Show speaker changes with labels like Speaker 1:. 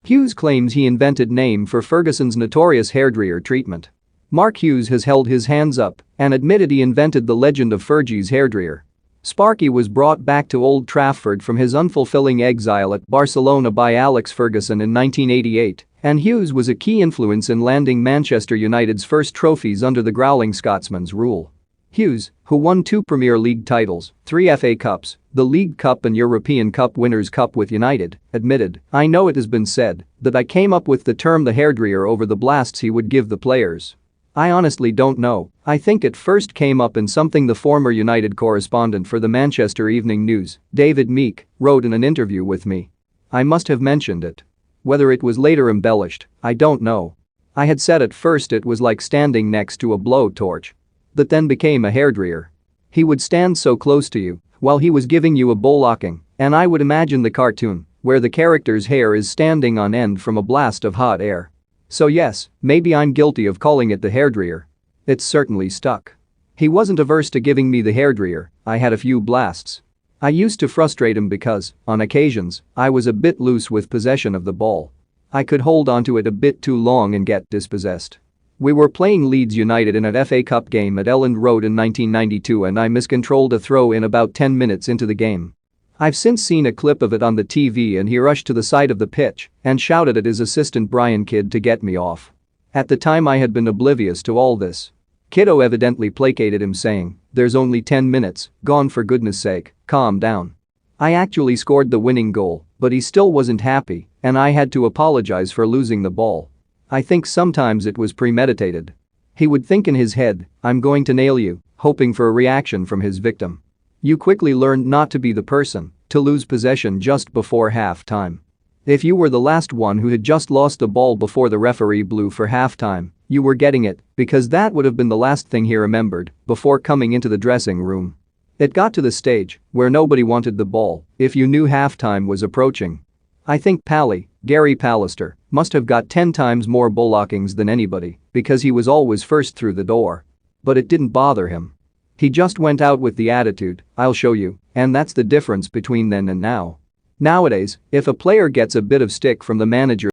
Speaker 1: Hughes claims he invented name for Ferguson's notorious hairdryer treatment. Mark Hughes has held his hands up and admitted he invented the legend of Fergie's hairdryer. Sparky was brought back to Old Trafford from his unfulfilling exile at Barcelona by Alex Ferguson in 1988, and Hughes was a key influence in landing Manchester United's first trophies under the growling Scotsman's rule. Hughes, who won 2 Premier League titles, 3 FA Cups, the League Cup and European Cup Winners' Cup with United, admitted, "I know it has been said that I came up with the term the hairdryer over the blasts he would give the players. I honestly don't know, I think it first came up in something the former United correspondent for the Manchester Evening News, David Meek, wrote in an interview with me. I must have mentioned it. Whether it was later embellished, I don't know. I had said at first it was like standing next to a blowtorch. That then became a hairdryer. He would stand so close to you while he was giving you a bullocking, and I would imagine the cartoon where the character's hair is standing on end from a blast of hot air. So yes, maybe I'm guilty of calling it the hairdryer. It's certainly stuck. He wasn't averse to giving me the hairdryer, I had a few blasts. I used to frustrate him because, on occasions, I was a bit loose with possession of the ball. I could hold onto it a bit too long and get dispossessed. We were playing Leeds United in an FA Cup game at Elland Road in 1992 and I miscontrolled a throw in about 10 minutes into the game. I've since seen a clip of it on the TV and he rushed to the side of the pitch and shouted at his assistant Brian Kidd to get me off. At the time I had been oblivious to all this. Kiddo evidently placated him saying, "There's only 10 minutes, gone for goodness sake, calm down." I actually scored the winning goal, but he still wasn't happy and I had to apologize for losing the ball. I think sometimes it was premeditated. He would think in his head, "I'm going to nail you," hoping for a reaction from his victim. You quickly learned not to be the person to lose possession just before half-time. If you were the last one who had just lost the ball before the referee blew for half-time, you were getting it because that would have been the last thing he remembered before coming into the dressing room. It got to the stage where nobody wanted the ball if you knew half-time was approaching. I think Gary Pallister, must have got 10 times more bulllockings than anybody because he was always first through the door. But it didn't bother him. He just went out with the attitude, "I'll show you," and that's the difference between then and now. Nowadays, if a player gets a bit of stick from the manager